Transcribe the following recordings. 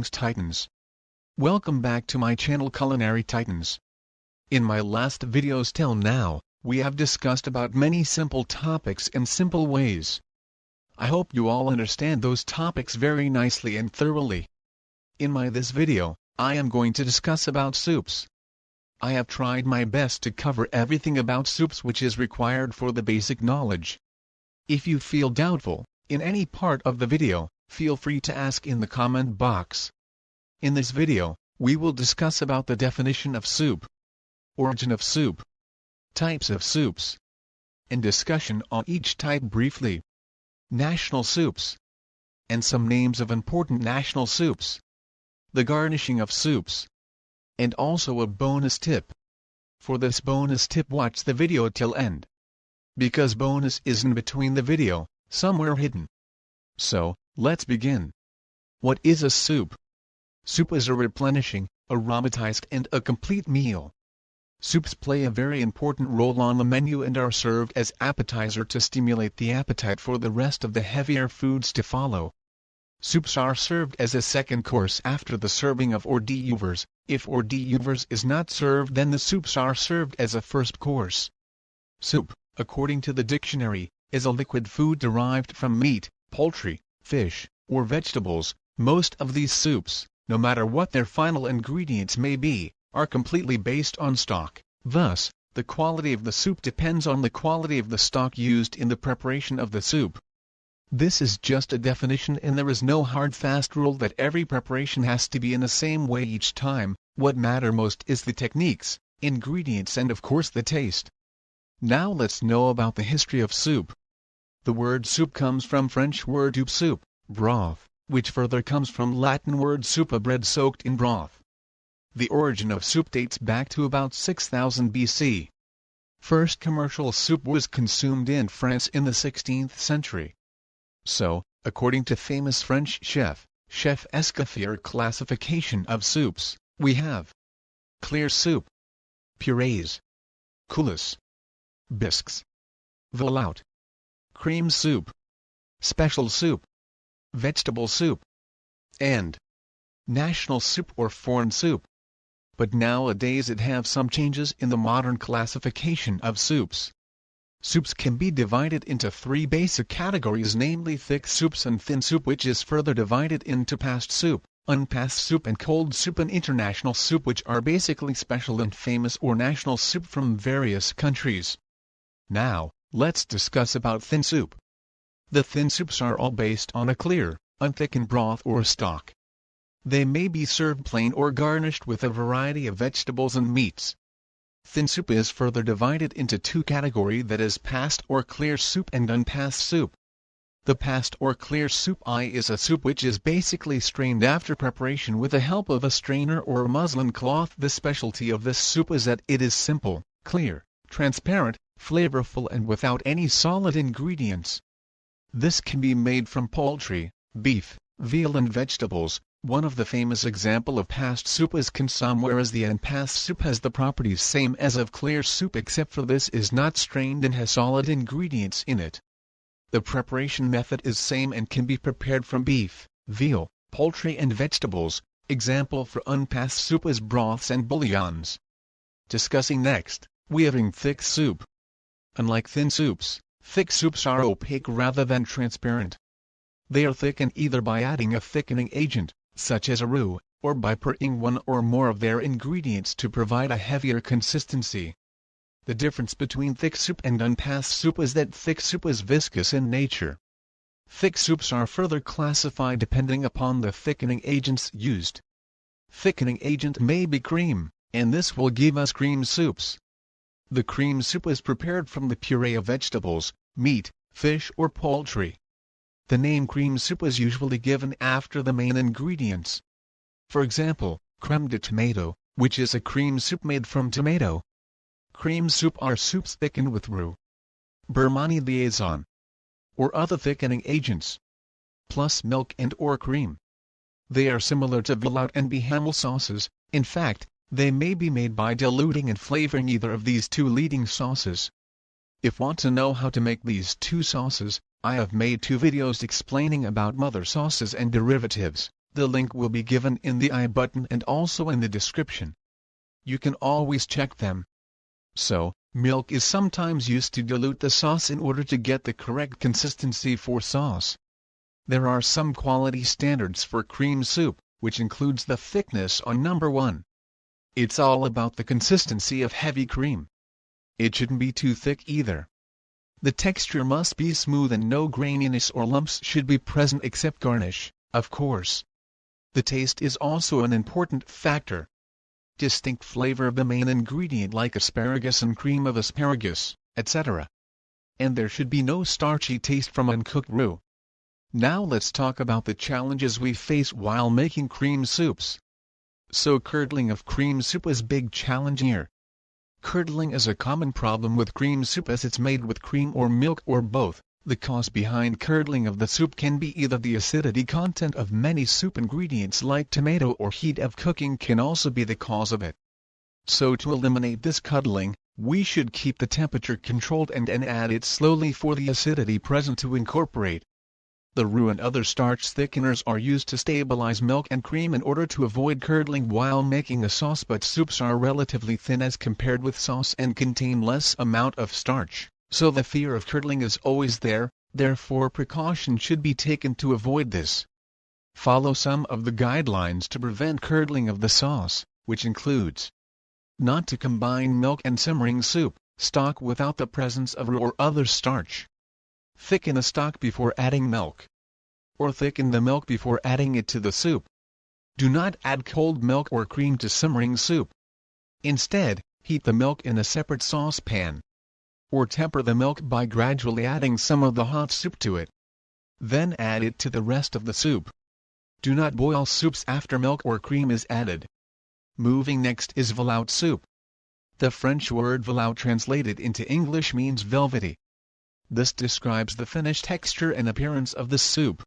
Greetings Titans. Welcome back to my channel Culinary Titans. In my last videos till now, we have discussed about many simple topics in simple ways. I hope you all understand those topics very nicely and thoroughly. In this video, I am going to discuss about soups. I have tried my best to cover everything about soups which is required for the basic knowledge. If you feel doubtful in any part of the video, feel free to ask in the comment box. In this video, we will discuss about the definition of soup, origin of soup, types of soups, and discussion on each type briefly. National soups, and some names of important national soups. The garnishing of soups, and also a bonus tip. For this bonus tip, watch the video till end, because bonus is in between the video, somewhere hidden. So, let's begin. What is a soup? Soup is a replenishing, aromatized and a complete meal. Soups play a very important role on the menu and are served as appetizer to stimulate the appetite for the rest of the heavier foods to follow. Soups are served as a second course after the serving of hors d'oeuvres. If hors d'oeuvres is not served, then the soups are served as a first course. Soup, according to the dictionary, is a liquid food derived from meat, poultry, fish, or vegetables. Most of these soups, no matter what their final ingredients may be, are completely based on stock. Thus, the quality of the soup depends on the quality of the stock used in the preparation of the soup. This is just a definition, and there is no hard fast rule that every preparation has to be in the same way each time. What matter most is the techniques, ingredients and of course the taste. Now let's know about the history of soup. The word soup comes from French word soup, broth, which further comes from Latin word soupa, bread soaked in broth. The origin of soup dates back to about 6000 BC. First commercial soup was consumed in France in the 16th century. So, according to famous French chef Escoffier classification of soups, we have clear soup, purees, coulis, bisques, velouté, cream soup, special soup, vegetable soup, and national soup or foreign soup. But nowadays it have some changes in the modern classification of soups. Soups can be divided into three basic categories, namely thick soups and thin soup, which is further divided into passed soup, unpassed soup and cold soup, and international soup, which are basically special and famous or national soup from various countries. Now, let's discuss about thin soup. The thin soups are all based on a clear, unthickened broth or stock. They may be served plain or garnished with a variety of vegetables and meats. Thin soup is further divided into two categories, that is passed or clear soup and unpassed soup. The passed or clear soup is a soup which is basically strained after preparation with the help of a strainer or a muslin cloth. The specialty of this soup is that it is simple, clear, transparent, flavorful and without any solid ingredients. This can be made from poultry, beef, veal and vegetables. One of the famous example of passed soup is consomme, whereas the unpassed soup has the properties same as of clear soup, except for this is not strained and has solid ingredients in it. The preparation method is same and can be prepared from beef, veal, poultry and vegetables. Example for unpassed soup is broths and bouillons. Discussing next, we have thick soup. Unlike thin soups, thick soups are opaque rather than transparent. They are thickened either by adding a thickening agent, such as a roux, or by putting one or more of their ingredients to provide a heavier consistency. The difference between thick soup and unpassed soup is that thick soup is viscous in nature. Thick soups are further classified depending upon the thickening agents used. Thickening agent may be cream, and this will give us cream soups. The cream soup is prepared from the puree of vegetables, meat, fish or poultry. The name cream soup is usually given after the main ingredients. For example, crème de tomato, which is a cream soup made from tomato. Cream soup are soups thickened with roux, Bermani liaison, or other thickening agents, plus milk and or cream. They are similar to velouté and bechamel sauces. In fact, they may be made by diluting and flavoring either of these two leading sauces. If want to know how to make these two sauces, I have made 2 videos explaining about mother sauces and derivatives. The link will be given in the I button and also in the description. You can always check them. So, milk is sometimes used to dilute the sauce in order to get the correct consistency for sauce. There are some quality standards for cream soup, which includes the thickness on number 1. It's all about the consistency of heavy cream. It shouldn't be too thick either. The texture must be smooth and no graininess or lumps should be present except garnish, of course. The taste is also an important factor. Distinct flavor of the main ingredient like asparagus and cream of asparagus, etc. And there should be no starchy taste from uncooked roux. Now let's talk about the challenges we face while making cream soups. So curdling of cream soup is a big challenge here. Curdling is a common problem with cream soup as it's made with cream or milk or both. The cause behind curdling of the soup can be either the acidity content of many soup ingredients like tomato or heat of cooking can also be the cause of it. So to eliminate this curdling, we should keep the temperature controlled and add it slowly for the acidity present to incorporate. The roux and other starch thickeners are used to stabilize milk and cream in order to avoid curdling while making a sauce, but soups are relatively thin as compared with sauce and contain less amount of starch. So the fear of curdling is always there, therefore precaution should be taken to avoid this. Follow some of the guidelines to prevent curdling of the sauce, which includes not to combine milk and simmering soup, stock without the presence of roux or other starch. Thicken the stock before adding milk. Or thicken the milk before adding it to the soup. Do not add cold milk or cream to simmering soup. Instead, heat the milk in a separate saucepan. Or temper the milk by gradually adding some of the hot soup to it. Then add it to the rest of the soup. Do not boil soups after milk or cream is added. Moving next is velouté soup. The French word velouté translated into English means velvety. This describes the finished texture and appearance of the soup.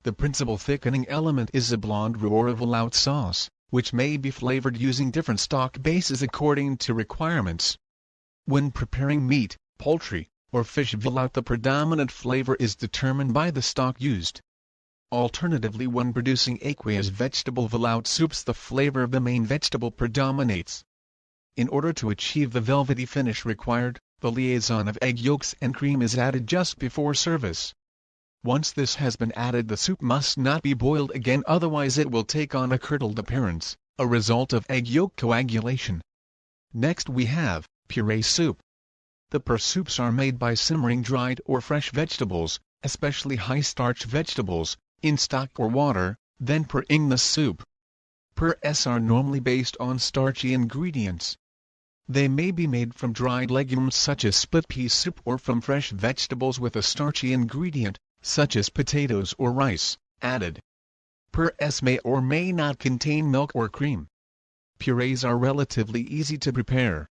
The principal thickening element is a blonde roux or a velouté sauce, which may be flavored using different stock bases according to requirements. When preparing meat, poultry, or fish velouté, the predominant flavor is determined by the stock used. Alternatively, when producing aqueous vegetable velouté soups, the flavor of the main vegetable predominates. In order to achieve the velvety finish required, the liaison of egg yolks and cream is added just before service. Once this has been added, the soup must not be boiled again, otherwise it will take on a curdled appearance, a result of egg yolk coagulation. Next we have puree soup. The puree soups are made by simmering dried or fresh vegetables, especially high-starch vegetables, in stock or water, then pureeing the soup. Purees are normally based on starchy ingredients. They may be made from dried legumes such as split pea soup or from fresh vegetables with a starchy ingredient, such as potatoes or rice, added. Purees may or may not contain milk or cream. Purees are relatively easy to prepare.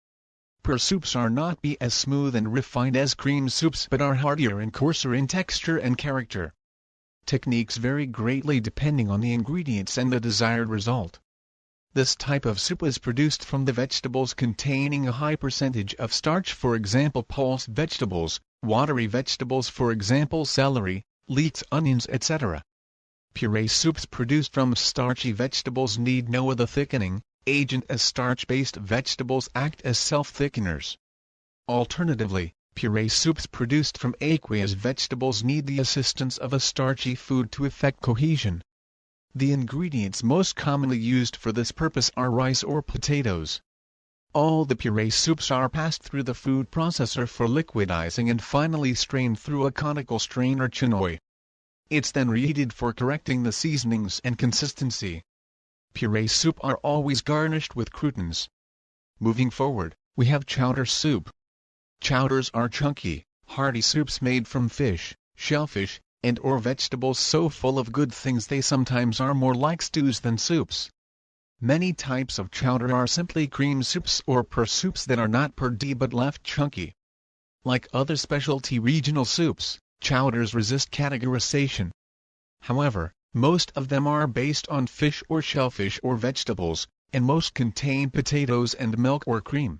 Puree soups are not be as smooth and refined as cream soups but are heartier and coarser in texture and character. Techniques vary greatly depending on the ingredients and the desired result. This type of soup is produced from the vegetables containing a high percentage of starch, for example pulse vegetables, watery vegetables for example celery, leeks, onions, etc. Puree soups produced from starchy vegetables need no other thickening agent as starch-based vegetables act as self-thickeners. Alternatively, puree soups produced from aqueous vegetables need the assistance of a starchy food to effect cohesion. The ingredients most commonly used for this purpose are rice or potatoes. All the puree soups are passed through the food processor for liquidizing and finally strained through a conical strainer chinoy. It's then reheated for correcting the seasonings and consistency. Puree soup are always garnished with croutons. Moving forward, we have chowder soup. Chowders are chunky, hearty soups made from fish, shellfish, and or vegetables so full of good things they sometimes are more like stews than soups. Many types of chowder are simply cream soups or puree soups that are not pureed but left chunky. Like other specialty regional soups, chowders resist categorization. However, most of them are based on fish or shellfish or vegetables, and most contain potatoes and milk or cream.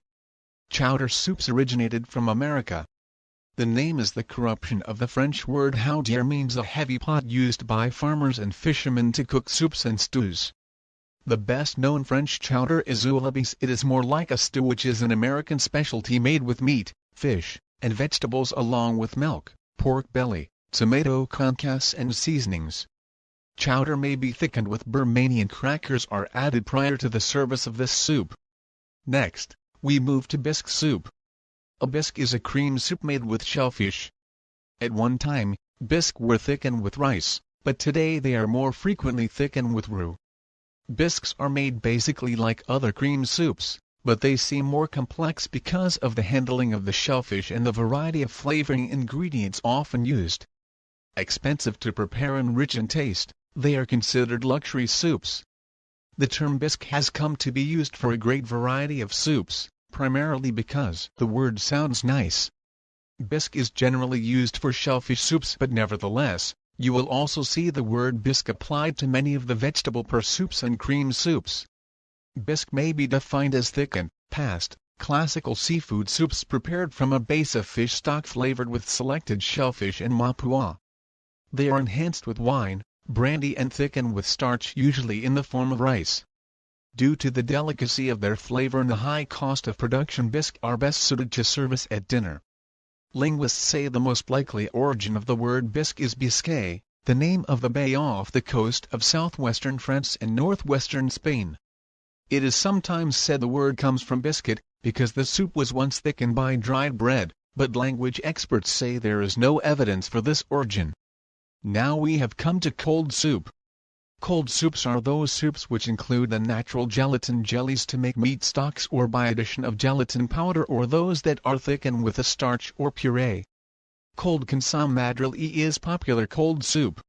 Chowder soups originated from America. The name is the corruption of the French word haudière, means a heavy pot used by farmers and fishermen to cook soups and stews. The best-known French chowder is oulabis. It is more like a stew, which is an American specialty made with meat, fish, and vegetables along with milk, pork belly, tomato concasse and seasonings. Chowder may be thickened with Birmanian crackers are added prior to the service of this soup. Next, we move to bisque soup. A bisque is a cream soup made with shellfish. At one time, bisques were thickened with rice, but today they are more frequently thickened with roux. Bisques are made basically like other cream soups, but they seem more complex because of the handling of the shellfish and the variety of flavoring ingredients often used. Expensive to prepare and rich in taste, they are considered luxury soups. The term bisque has come to be used for a great variety of soups, primarily because the word sounds nice. Bisque is generally used for shellfish soups, but nevertheless, you will also see the word bisque applied to many of the vegetable soups and cream soups. Bisque may be defined as thickened, past, classical seafood soups prepared from a base of fish stock flavored with selected shellfish and mapua. They are enhanced with wine, brandy and thickened with starch, usually in the form of rice. Due to the delicacy of their flavor and the high cost of production, bisque are best suited to service at dinner. Linguists say the most likely origin of the word bisque is Biscay, the name of the bay off the coast of southwestern France and northwestern Spain. It is sometimes said the word comes from biscuit, because the soup was once thickened by dried bread, but language experts say there is no evidence for this origin. Now we have come to cold soup. Cold soups are those soups which include the natural gelatin jellies to make meat stocks, or by addition of gelatin powder, or those that are thickened with a starch or puree. Cold consommé madrille is popular cold soup.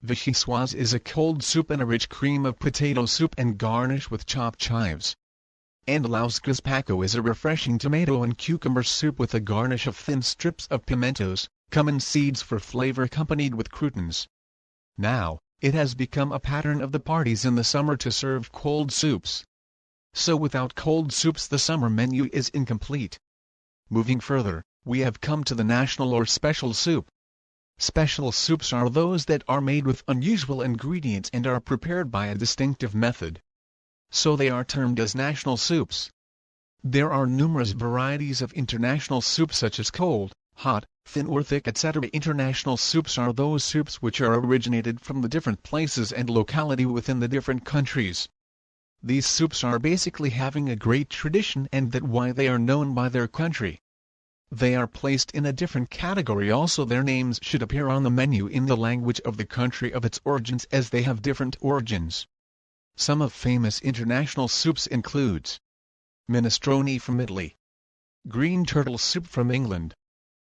Vichyssoise is a cold soup and a rich cream of potato soup and garnish with chopped chives. Andalous gazpacho is a refreshing tomato and cucumber soup with a garnish of thin strips of pimentos, cumin seeds for flavor, accompanied with croutons. Now, it has become a pattern of the parties in the summer to serve cold soups. So without cold soups the summer menu is incomplete. Moving further, we have come to the national or special soup. Special soups are those that are made with unusual ingredients and are prepared by a distinctive method. So they are termed as national soups. There are numerous varieties of international soups such as cold, hot, thin or thick, etc. International soups are those soups which are originated from the different places and locality within the different countries. These soups are basically having a great tradition, and that why they are known by their country. They are placed in a different category. Also, their names should appear on the menu in the language of the country of its origins, as they have different origins. Some of famous international soups includes minestrone from Italy, green turtle soup from England,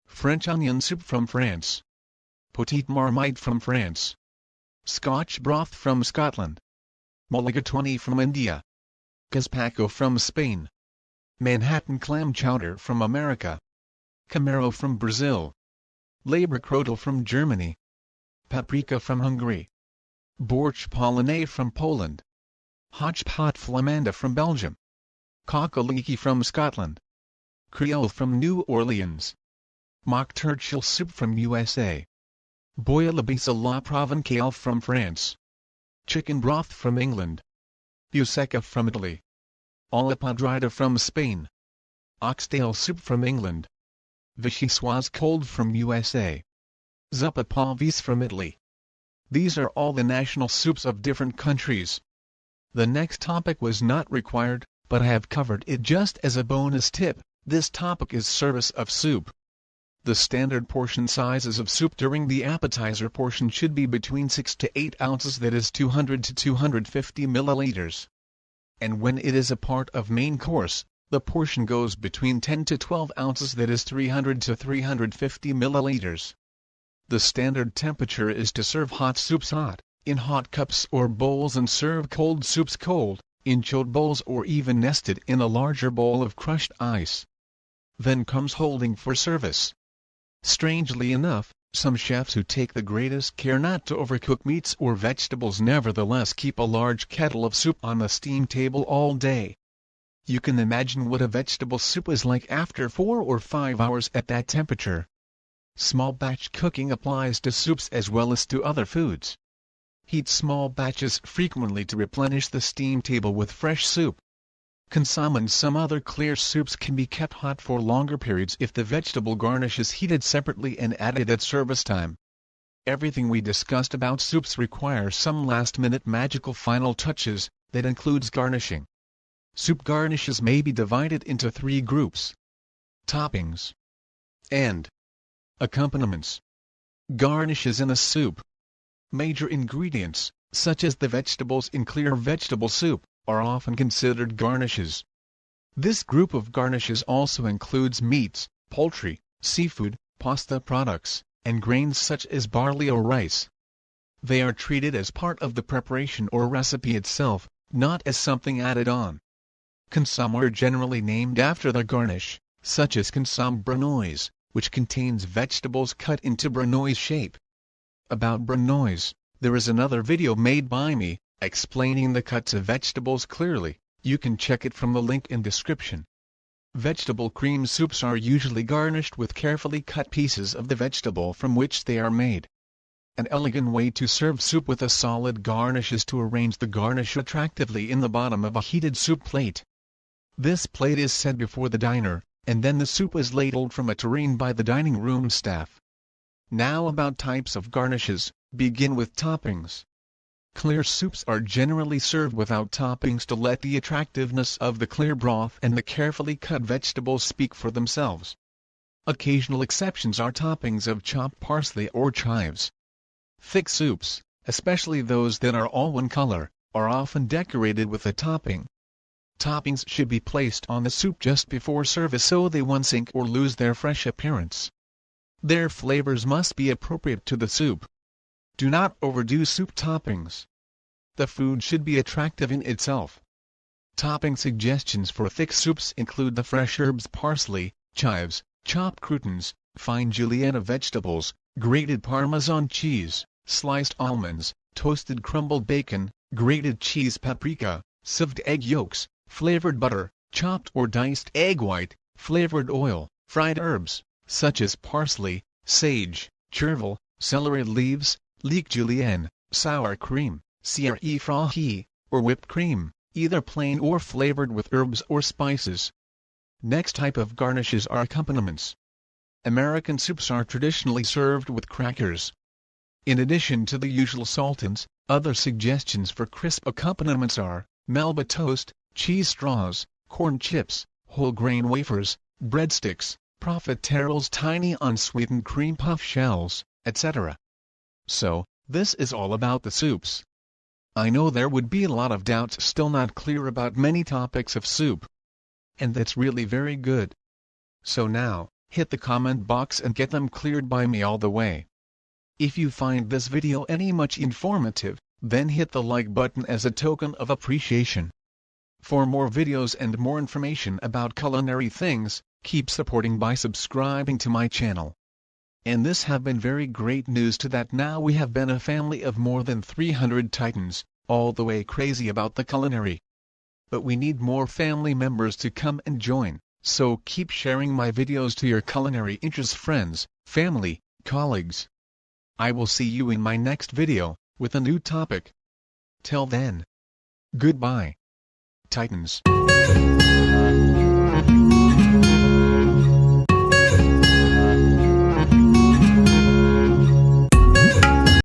French onion soup from France, petite marmite from France, Scotch broth from Scotland, mulligatawny from India, gazpacho from Spain, Manhattan clam chowder from America, camaro from Brazil, labra crotal from Germany, paprika from Hungary, borщ polonais from Poland, hodgepot flamanda from Belgium, cock-a-leekie from Scotland, creole from New Orleans, mock turtle soup from USA, bouillabaisse à la provençale from France, chicken broth from England, busecca from Italy, alla podrida from Spain, oxtail soup from England, vichyssoise cold from USA, zuppa pavis from Italy. These are all the national soups of different countries. The next topic was not required, but I have covered it just as a bonus tip. This topic is service of soup. The standard portion sizes of soup during the appetizer portion should be between 6 to 8 ounces, that is 200 to 250 milliliters. And when it is a part of main course, the portion goes between 10 to 12 ounces, that is 300 to 350 milliliters. The standard temperature is to serve hot soups hot, in hot cups or bowls, and serve cold soups cold, in chilled bowls, or even nested in a larger bowl of crushed ice. Then comes holding for service. Strangely enough, some chefs who take the greatest care not to overcook meats or vegetables nevertheless keep a large kettle of soup on the steam table all day. You can imagine what a vegetable soup is like after 4 or 5 hours at that temperature. Small batch cooking applies to soups as well as to other foods. Heat small batches frequently to replenish the steam table with fresh soup. Consomme and some other clear soups can be kept hot for longer periods if the vegetable garnish is heated separately and added at service time. Everything we discussed about soups requires some last-minute magical final touches, that includes garnishing. Soup garnishes may be divided into 3 groups: toppings and accompaniments. Garnishes in a soup. Major ingredients, such as the vegetables in clear vegetable soup, are often considered garnishes. This group of garnishes also includes meats, poultry, seafood, pasta products, and grains such as barley or rice. They are treated as part of the preparation or recipe itself, not as something added on. Consomme are generally named after the garnish, such as consomme brunoise, which contains vegetables cut into brunoise shape. About brunoise, there is another video made by me, explaining the cuts of vegetables clearly. You can check it from the link in description. Vegetable cream soups are usually garnished with carefully cut pieces of the vegetable from which they are made. An elegant way to serve soup with a solid garnish is to arrange the garnish attractively in the bottom of a heated soup plate. This plate is set before the diner, and then the soup is ladled from a tureen by the dining room staff. Now about types of garnishes, begin with toppings. Clear soups are generally served without toppings to let the attractiveness of the clear broth and the carefully cut vegetables speak for themselves. Occasional exceptions are toppings of chopped parsley or chives. Thick soups, especially those that are all one color, are often decorated with a topping. Toppings should be placed on the soup just before service so they won't sink or lose their fresh appearance. Their flavors must be appropriate to the soup. Do not overdo soup toppings. The food should be attractive in itself. Topping suggestions for thick soups include the fresh herbs parsley, chives, chopped croutons, fine julienne vegetables, grated Parmesan cheese, sliced almonds, toasted crumbled bacon, grated cheese paprika, sieved egg yolks, flavored butter, chopped or diced egg white, flavored oil, fried herbs, such as parsley, sage, chervil, celery leaves, leek julienne, sour cream, Sierra Frahi, or whipped cream, either plain or flavored with herbs or spices. Next type of garnishes are accompaniments. American soups are traditionally served with crackers. In addition to the usual saltines, other suggestions for crisp accompaniments are Melba toast, cheese straws, corn chips, whole grain wafers, breadsticks, profiteroles, tiny unsweetened cream puff shells, etc. So, this is all about the soups. I know there would be a lot of doubts still not clear about many topics of soup. And that's really very good. So now, hit the comment box and get them cleared by me all the way. If you find this video any much informative, then hit the like button as a token of appreciation. For more videos and more information about culinary things, keep supporting by subscribing to my channel. And this have been very great news to that now we have been a family of more than 300 titans, all the way crazy about the culinary. But we need more family members to come and join, so keep sharing my videos to your culinary interest friends, family, colleagues. I will see you in my next video, with a new topic. Till then. Goodbye. Titans.